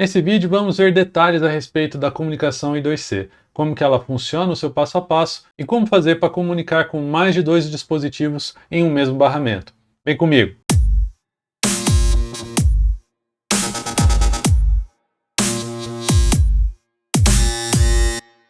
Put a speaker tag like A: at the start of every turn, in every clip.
A: Nesse vídeo vamos ver detalhes a respeito da comunicação I2C, como que ela funciona, o seu passo a passo e como fazer para comunicar com mais de dois dispositivos em um mesmo barramento. Vem comigo!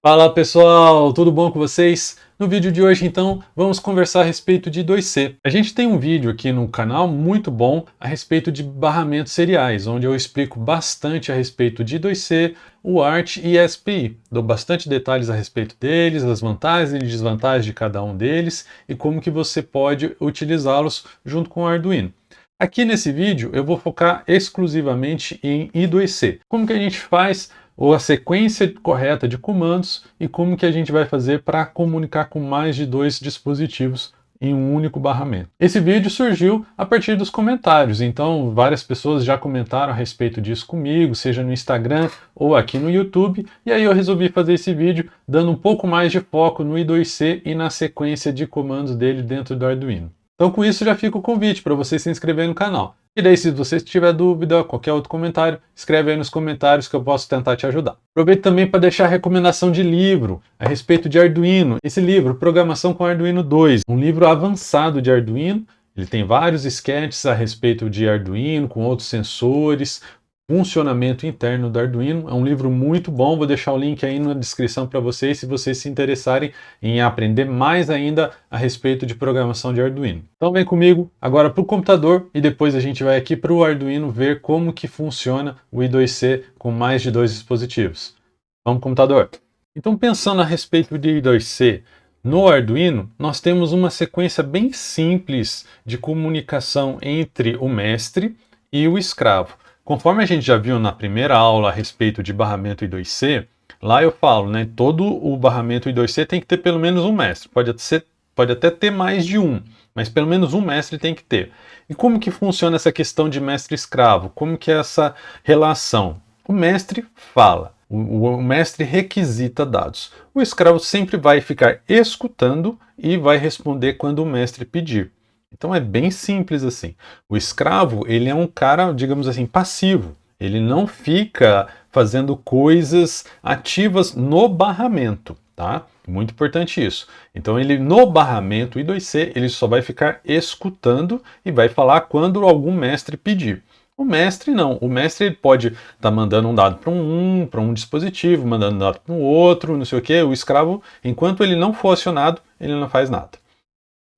A: Fala pessoal, tudo bom com vocês? No vídeo de hoje então vamos conversar a respeito de I2C. A gente tem um vídeo aqui no canal muito bom a respeito de barramentos seriais, onde eu explico bastante a respeito de I2C, UART e SPI. Dou bastante detalhes a respeito deles, as vantagens e desvantagens de cada um deles e como que você pode utilizá-los junto com o Arduino. Aqui nesse vídeo eu vou focar exclusivamente em I2C. Como que a gente faz ou a sequência correta de comandos e como que a gente vai fazer para comunicar com mais de dois dispositivos em um único barramento. Esse vídeo surgiu a partir dos comentários, então várias pessoas já comentaram a respeito disso comigo, seja no Instagram ou aqui no YouTube, e aí eu resolvi fazer esse vídeo dando um pouco mais de foco no I2C e na sequência de comandos dele dentro do Arduino. Então com isso já fica o convite para você se inscrever no canal. E daí, se você tiver dúvida, qualquer outro comentário, escreve aí nos comentários que eu posso tentar te ajudar. Aproveito também para deixar a recomendação de livro a respeito de Arduino. Esse livro, Programação com Arduino 2, um livro avançado de Arduino. Ele tem vários sketches a respeito de Arduino, com outros sensores, funcionamento interno do Arduino. É um livro muito bom, vou deixar o link aí na descrição para vocês, se vocês se interessarem em aprender mais ainda a respeito de programação de Arduino. Então vem comigo agora para o computador e depois a gente vai aqui para o Arduino ver como que funciona o I2C com mais de dois dispositivos. Vamos para o computador? Então pensando a respeito de I2C, no Arduino nós temos uma sequência bem simples de comunicação entre o mestre e o escravo. Conforme a gente já viu na primeira aula a respeito de barramento I2C, lá eu falo, né, todo o barramento I2C tem que ter pelo menos um mestre. Pode até ter mais de um, mas pelo menos um mestre tem que ter. E como que funciona essa questão de mestre-escravo? Como que é essa relação? O mestre fala, o mestre requisita dados. O escravo sempre vai ficar escutando e vai responder quando o mestre pedir. Então é bem simples assim. O escravo, ele é um cara, digamos assim, passivo. Ele não fica fazendo coisas ativas no barramento, tá? Muito importante isso. Então ele no barramento I2C, ele só vai ficar escutando e vai falar quando algum mestre pedir. O mestre não. O mestre ele pode estar mandando um dado para um dispositivo, mandando um dado para um outro, não sei o quê. O escravo, enquanto ele não for acionado, ele não faz nada.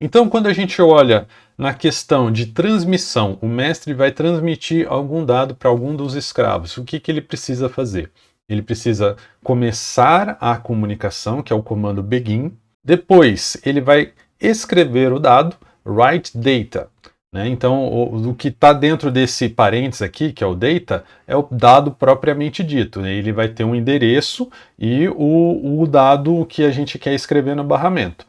A: Então, quando a gente olha na questão de transmissão, o mestre vai transmitir algum dado para algum dos escravos. O que ele precisa fazer? Ele precisa começar a comunicação, que é o comando begin. Depois, ele vai escrever o dado, write data. Né? Então, o que está dentro desse parênteses aqui, que é o data, é o dado propriamente dito. Né? Ele vai ter um endereço e o dado que a gente quer escrever no barramento.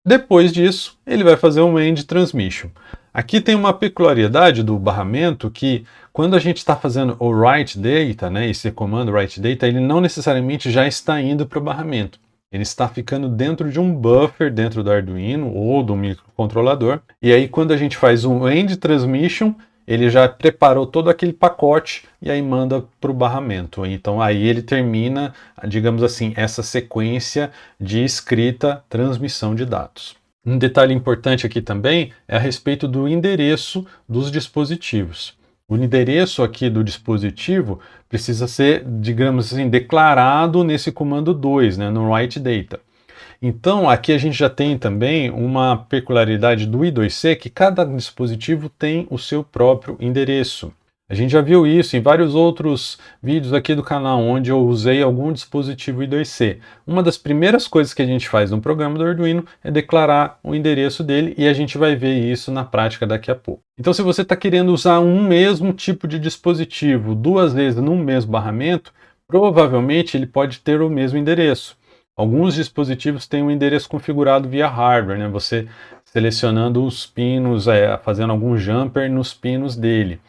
A: Depois disso, ele vai fazer um end transmission. Aqui tem uma peculiaridade do barramento que, quando a gente está fazendo o write data, né, esse comando write data, ele não necessariamente já está indo para o barramento. Ele está ficando dentro de um buffer dentro do Arduino ou do microcontrolador. E aí, quando a gente faz um end transmission, ele já preparou todo aquele pacote e aí manda para o barramento. Então aí ele termina, digamos assim, essa sequência de escrita, transmissão de dados. Um detalhe importante aqui também é a respeito do endereço dos dispositivos. O endereço aqui do dispositivo precisa ser, digamos assim, declarado nesse comando 2, né, no write data. Então, aqui a gente já tem também uma peculiaridade do I2C, que cada dispositivo tem o seu próprio endereço. A gente já viu isso em vários outros vídeos aqui do canal, onde eu usei algum dispositivo I2C. Uma das primeiras coisas que a gente faz no programa do Arduino é declarar o endereço dele, e a gente vai ver isso na prática daqui a pouco. Então, se você está querendo usar um mesmo tipo de dispositivo duas vezes no mesmo barramento, provavelmente ele pode ter o mesmo endereço. Alguns dispositivos têm um endereço configurado via hardware, né? Você selecionando os pinos, fazendo algum jumper nos pinos dele.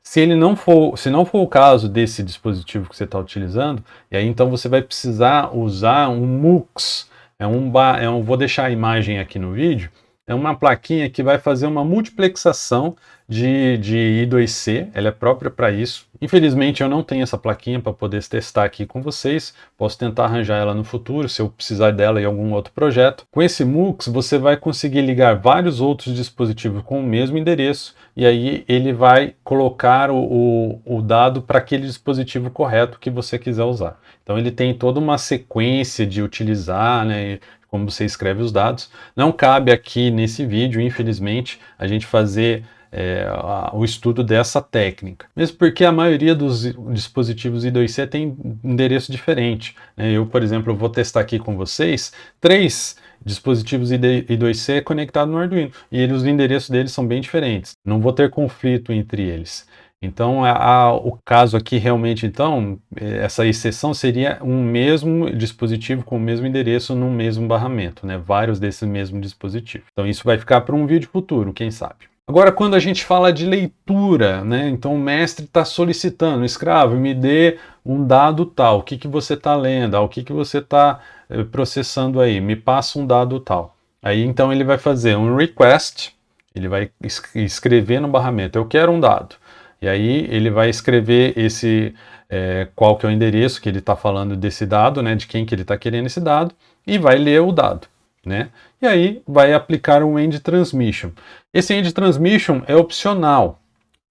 A: Se não for o caso desse dispositivo que você está utilizando, e aí então você vai precisar usar um MUX. Vou deixar a imagem aqui no vídeo. é uma plaquinha que vai fazer uma multiplexação de I2C, ela é própria para isso. Infelizmente eu não tenho essa plaquinha para poder testar aqui com vocês, posso tentar arranjar ela no futuro, se eu precisar dela em algum outro projeto. Com esse MUX você vai conseguir ligar vários outros dispositivos com o mesmo endereço, e aí ele vai colocar o dado para aquele dispositivo correto que você quiser usar. Então ele tem toda uma sequência de utilizar, né, como você escreve os dados. Não cabe aqui nesse vídeo, infelizmente, a gente fazer o estudo dessa técnica. Mesmo porque a maioria dos dispositivos I2C tem endereço diferente, né? Eu, por exemplo, vou testar aqui com vocês 3 dispositivos I2C conectados no Arduino, e os endereços deles são bem diferentes. Não vou ter conflito entre eles. Então, o caso aqui realmente, então, essa exceção seria um mesmo dispositivo com o mesmo endereço no mesmo barramento, né? Vários desses mesmos dispositivos. Então, isso vai ficar para um vídeo futuro, quem sabe. Agora, quando a gente fala de leitura, né? Então o mestre está solicitando, escravo, me dê um dado tal, o que, que você está lendo, o que, que você está processando aí, me passa um dado tal. Aí então ele vai fazer um request, ele vai escrever no barramento, eu quero um dado. E aí ele vai escrever qual que é o endereço que ele está falando desse dado, né? De quem que ele está querendo esse dado, e vai ler o dado, né? E aí vai aplicar um end transmission. Esse end transmission é opcional.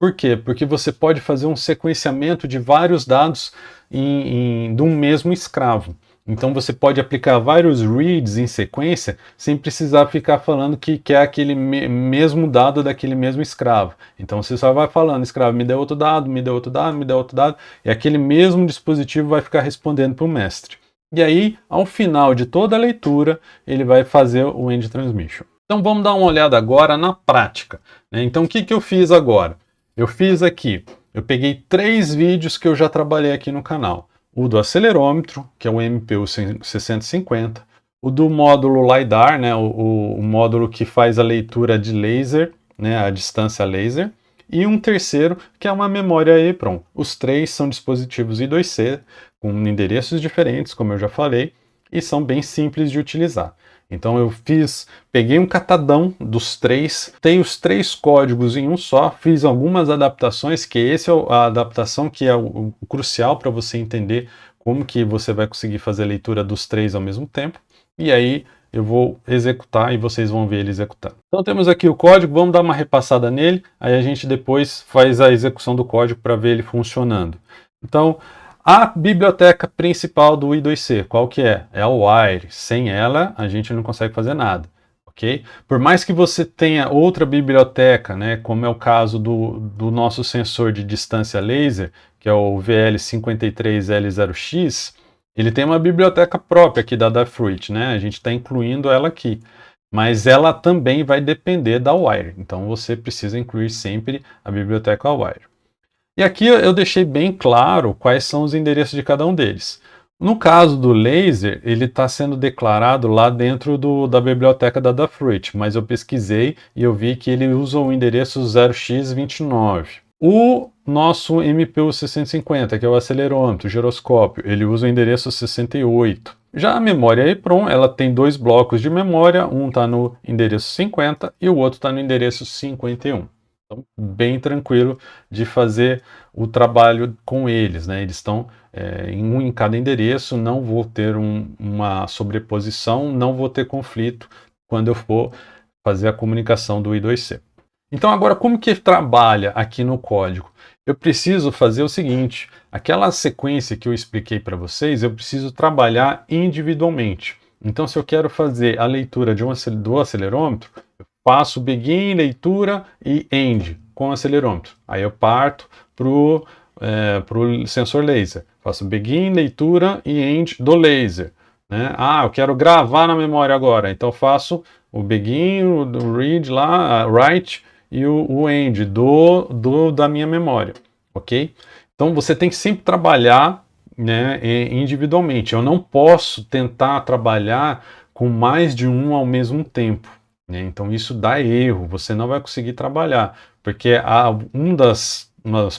A: Por quê? Porque você pode fazer um sequenciamento de vários dados de um mesmo escravo. Então você pode aplicar vários reads em sequência sem precisar ficar falando que quer aquele mesmo dado daquele mesmo escravo. Então você só vai falando, escravo, me dê outro dado, me dê outro dado, me dê outro dado, e aquele mesmo dispositivo vai ficar respondendo para o mestre. E aí, ao final de toda a leitura, ele vai fazer o end transmission. Então vamos dar uma olhada agora na prática, né? Então o que, que eu fiz agora? Eu fiz aqui, eu peguei 3 vídeos que eu já trabalhei aqui no canal. O do acelerômetro, que é o MPU 650, o do módulo LiDAR, né? o módulo que faz a leitura de laser, né? A distância laser, e um terceiro, que é uma memória EEPROM. Os 3 são dispositivos I2C, com endereços diferentes, como eu já falei, e são bem simples de utilizar. Então eu peguei um catadão dos 3, tenho os 3 códigos em um só, fiz algumas adaptações, que essa é a adaptação que é o crucial para você entender como que você vai conseguir fazer a leitura dos 3 ao mesmo tempo, e aí eu vou executar e vocês vão ver ele executando. Então temos aqui o código, vamos dar uma repassada nele, aí a gente depois faz a execução do código para ver ele funcionando. Então, a biblioteca principal do I2C, qual que é? É a Wire. Sem ela, a gente não consegue fazer nada, ok? Por mais que você tenha outra biblioteca, né, como é o caso do nosso sensor de distância laser, que é o VL53L0X, ele tem uma biblioteca própria aqui da Fruit, né? A gente está incluindo ela aqui. Mas ela também vai depender da Wire. Então você precisa incluir sempre a biblioteca Wire. E aqui eu deixei bem claro quais são os endereços de cada um deles. No caso do laser, ele está sendo declarado lá dentro da biblioteca da Adafruit, mas eu pesquisei e eu vi que ele usa o endereço 0x29. O nosso MPU 650, que é o acelerômetro, o giroscópio, ele usa o endereço 68. Já a memória EEPROM, ela tem 2 blocos de memória, um está no endereço 50 e o outro está no endereço 51. Então, bem tranquilo de fazer o trabalho com eles, né? Eles estão um em cada endereço, não vou ter uma sobreposição, não vou ter conflito quando eu for fazer a comunicação do I2C. Então agora como que trabalha aqui no código? Eu preciso fazer o seguinte, aquela sequência que eu expliquei para vocês, eu preciso trabalhar individualmente. Então se eu quero fazer a leitura do acelerômetro, faço begin, leitura e end com o acelerômetro. Aí eu parto para o sensor laser. Faço begin, leitura e end do laser. Né? Eu quero gravar na memória agora. Então faço o begin, o read lá, write e o end da minha memória. Ok? Então você tem que sempre trabalhar, né, individualmente. Eu não posso tentar trabalhar com mais de um ao mesmo tempo. Então isso dá erro, você não vai conseguir trabalhar, porque um dos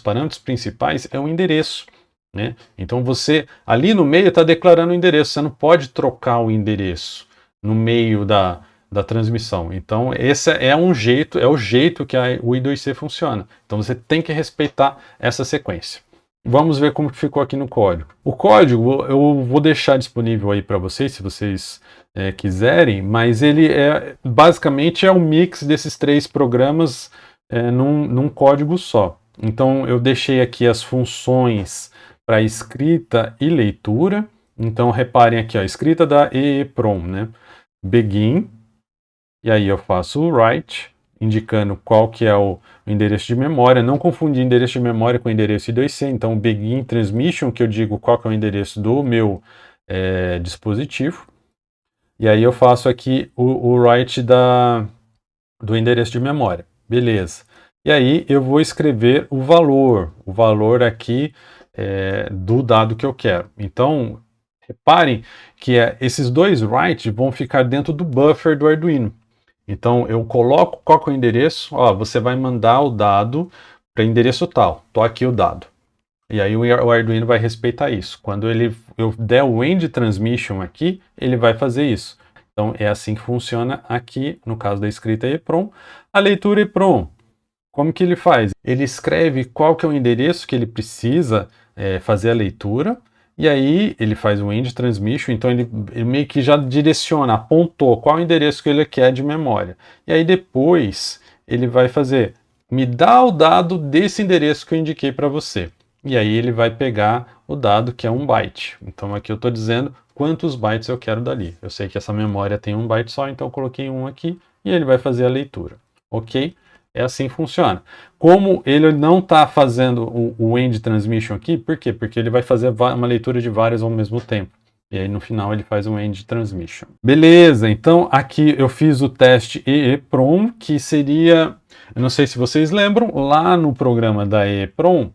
A: parâmetros principais é o endereço. Né? Então você ali no meio está declarando o endereço, você não pode trocar o endereço no meio da transmissão. Então, esse é um jeito, é o jeito que o I2C funciona. Então, você tem que respeitar essa sequência. Vamos ver como ficou aqui no código. O código eu vou deixar disponível aí para vocês, se vocês quiserem, mas ele basicamente é um mix desses 3 programas num código só. Então eu deixei aqui as funções para escrita e leitura. Então reparem aqui, ó, escrita da EEPROM, né? Begin, e aí eu faço o write, indicando qual que é o endereço de memória. Não confundir endereço de memória com endereço I2C. Então, begin transmission, que eu digo qual que é o endereço do meu dispositivo. E aí eu faço aqui o write do endereço de memória. Beleza. E aí eu vou escrever o valor aqui do dado que eu quero. Então, reparem que esses 2 write vão ficar dentro do buffer do Arduino. Então, eu coloco qual que é o endereço, ó, você vai mandar o dado para endereço tal, tô aqui o dado. E aí o Arduino vai respeitar isso. Quando eu der o end transmission aqui, ele vai fazer isso. Então, é assim que funciona aqui, no caso da escrita EEPROM. A leitura EEPROM, como que ele faz? Ele escreve qual que é o endereço que ele precisa fazer a leitura, e aí ele faz o end transmission, então ele meio que já direciona, apontou qual o endereço que ele quer de memória. E aí depois ele vai fazer, me dá o dado desse endereço que eu indiquei para você. E aí ele vai pegar o dado que é 1 byte. Então aqui eu estou dizendo quantos bytes eu quero dali. Eu sei que essa memória tem 1 byte só, então eu coloquei 1 aqui e ele vai fazer a leitura. Ok? É assim que funciona. Como ele não está fazendo o end transmission aqui, por quê? Porque ele vai fazer uma leitura de vários ao mesmo tempo. E aí no final ele faz um end transmission. Beleza, então aqui eu fiz o teste EEPROM, que seria, eu não sei se vocês lembram, lá no programa da EEPROM,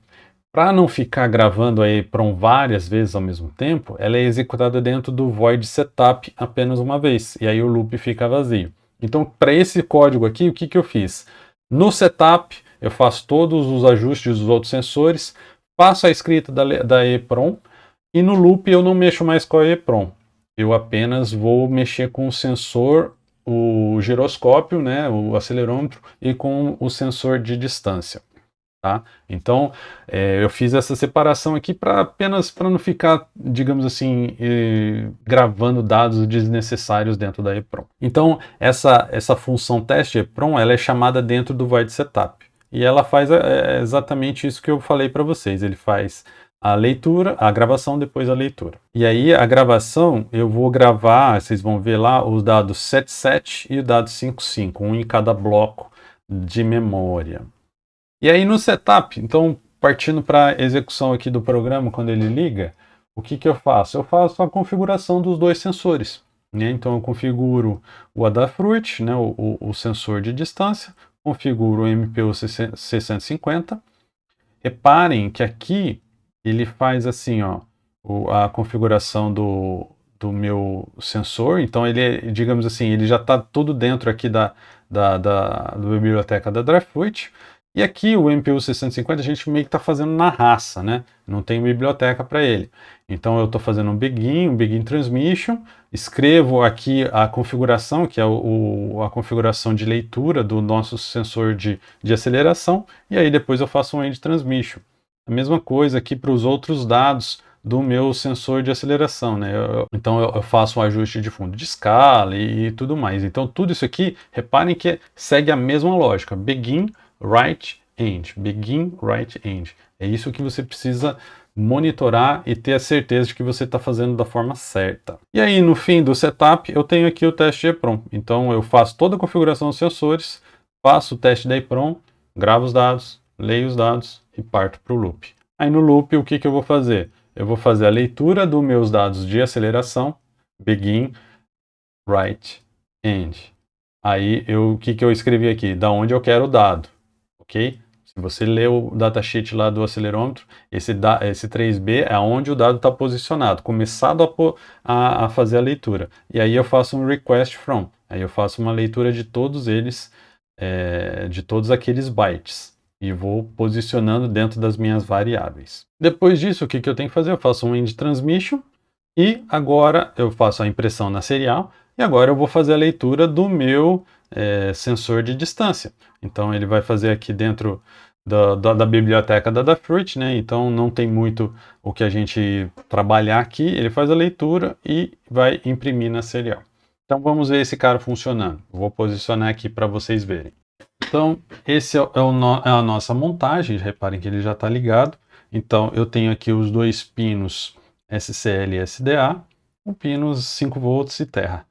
A: para não ficar gravando a EEPROM várias vezes ao mesmo tempo, ela é executada dentro do void setup apenas uma vez, e aí o loop fica vazio. Então, para esse código aqui, o que eu fiz? No setup, eu faço todos os ajustes dos outros sensores, faço a escrita da EEPROM, e no loop eu não mexo mais com a EEPROM. Eu apenas vou mexer com o sensor, o giroscópio, né, o acelerômetro, e com o sensor de distância. Tá? Então, eu fiz essa separação aqui apenas para não ficar, digamos assim, gravando dados desnecessários dentro da EEPROM. Então, essa função teste EEPROM, ela é chamada dentro do void setup. E ela faz exatamente isso que eu falei para vocês. Ele faz a leitura, a gravação, depois a leitura. E aí, a gravação, eu vou gravar, vocês vão ver lá, os dados 77 e o dado 55, um em cada bloco de memória. E aí no setup, então partindo para a execução aqui do programa, quando ele liga, o que eu faço? Eu faço a configuração dos 2 sensores. Né? Então eu configuro o Adafruit, né? o sensor de distância, configuro o MPU 650. Reparem que aqui ele faz assim, ó, a configuração do meu sensor. Então ele, digamos assim, ele já está tudo dentro aqui da biblioteca da Adafruit. E aqui o MPU 650 a gente meio que está fazendo na raça, né? Não tem biblioteca para ele. Então eu estou fazendo um begin transmission, escrevo aqui a configuração, que é a configuração de leitura do nosso sensor de aceleração, e aí depois eu faço um end transmission. A mesma coisa aqui para os outros dados do meu sensor de aceleração, né? Então eu faço um ajuste de fundo de escala e tudo mais. Então tudo isso aqui, reparem que segue a mesma lógica, begin, write, end, begin, write, end. É isso que você precisa monitorar e ter a certeza de que você está fazendo da forma certa. E aí no fim do setup eu tenho aqui o teste EEPROM. Então eu faço toda a configuração dos sensores, faço o teste da EEPROM, gravo os dados, leio os dados e parto para o loop. Aí no loop o que eu vou fazer? Eu vou fazer a leitura dos meus dados de aceleração, begin, write, end. Aí o que eu escrevi aqui? Da onde eu quero o dado, ok? Se você ler o datasheet lá do acelerômetro, esse 3B é onde o dado está posicionado, começado a fazer a leitura. E aí eu faço um request from, aí eu faço uma leitura de todos eles, de todos aqueles bytes. E vou posicionando dentro das minhas variáveis. Depois disso, o que eu tenho que fazer? Eu faço um end transmission, E agora eu faço a impressão na serial e agora eu vou fazer a leitura do meu sensor de distância. Então ele vai fazer aqui dentro da biblioteca da Adafruit, né? Então não tem muito o que a gente trabalhar aqui. Ele faz a leitura e vai imprimir na serial. Então vamos ver esse cara funcionando. Vou posicionar aqui para vocês verem. Então esse é a nossa montagem. Reparem que ele já está ligado. Então eu tenho aqui os dois pinos SCL e SDA, o pinos 5 volts e terra.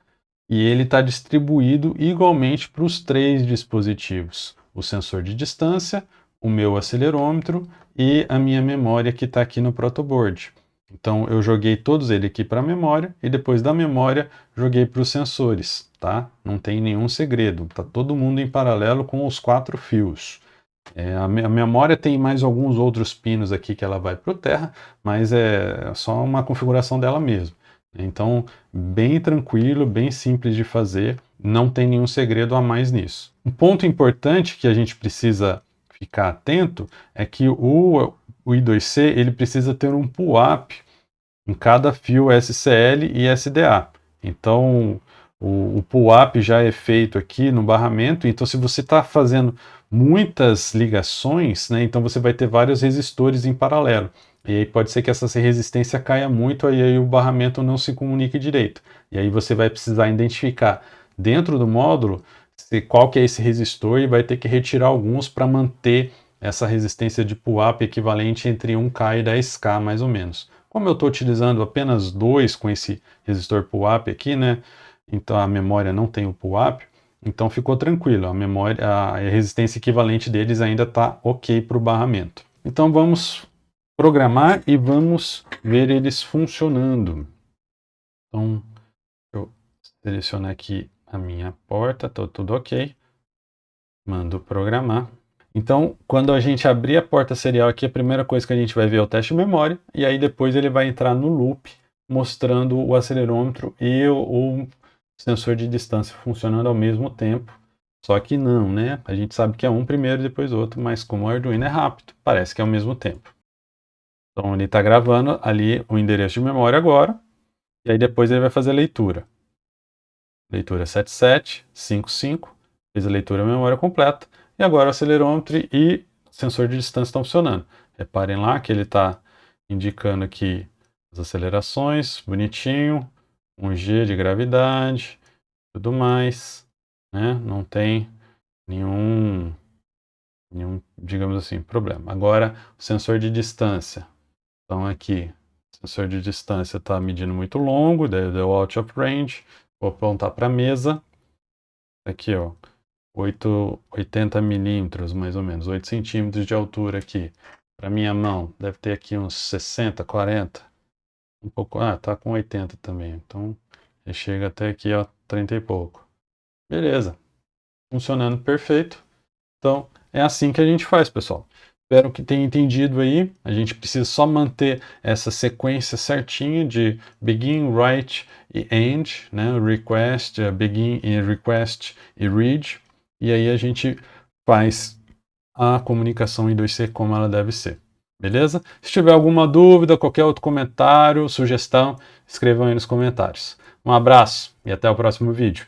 A: E ele está distribuído igualmente para os 3 dispositivos: o sensor de distância, o meu acelerômetro e a minha memória que está aqui no protoboard. Então eu joguei todos eles aqui para a memória e depois da memória joguei para os sensores, tá? Não tem nenhum segredo, tá todo mundo em paralelo com os 4 fios. A memória tem mais alguns outros pinos aqui que ela vai para o terra, mas é só uma configuração dela mesmo. Então, bem tranquilo, bem simples de fazer, não tem nenhum segredo a mais nisso. Um ponto importante que a gente precisa ficar atento é que o I2C ele precisa ter um pull-up em cada fio SCL e SDA. Então, o pull-up já é feito aqui no barramento, então se você está fazendo muitas ligações, né, então você vai ter vários resistores em paralelo. E aí pode ser que essa resistência caia muito, aí o barramento não se comunique direito. E aí você vai precisar identificar dentro do módulo qual que é esse resistor e vai ter que retirar alguns para manter essa resistência de pull-up equivalente entre 1K e 10K mais ou menos. Como eu estou utilizando apenas 2 com esse resistor pull-up aqui, né? Então a memória não tem o pull-up, então ficou tranquilo. A memória, a resistência equivalente deles ainda está ok para o barramento. Então vamos programar e vamos ver eles funcionando. Então eu selecionar aqui a minha porta, está tudo ok. Mando programar. Então, quando a gente abrir a porta serial aqui, a primeira coisa que a gente vai ver é o teste de memória, e aí depois ele vai entrar no loop, mostrando o acelerômetro e o sensor de distância funcionando ao mesmo tempo. Só que não, né? A gente sabe que é um primeiro e depois outro, mas como o Arduino é rápido, parece que é ao mesmo tempo. Então ele está gravando ali o endereço de memória agora, e aí depois ele vai fazer a leitura. Leitura 7755, fez a leitura memória completa, e agora o acelerômetro e sensor de distância estão funcionando. Reparem lá que ele está indicando aqui as acelerações, bonitinho, 1G de gravidade, tudo mais, né? Não tem nenhum, digamos assim, problema. Agora, o sensor de distância. Então aqui, o sensor de distância está medindo muito longo, deu out of range. Vou apontar para a mesa. Aqui, ó. 80 milímetros, mais ou menos, 8 centímetros de altura aqui. Para minha mão, deve ter aqui uns 60, 40. Um pouco, tá com 80 também. Então, ele chega até aqui, ó, 30 e pouco. Beleza. Funcionando perfeito. Então, é assim que a gente faz, pessoal. Espero que tenha entendido aí. A gente precisa só manter essa sequência certinha de begin, write e end, né? Request, begin e request e read. E aí a gente faz a comunicação em 2C como ela deve ser. Beleza? Se tiver alguma dúvida, qualquer outro comentário, sugestão, escrevam aí nos comentários. Um abraço e até o próximo vídeo.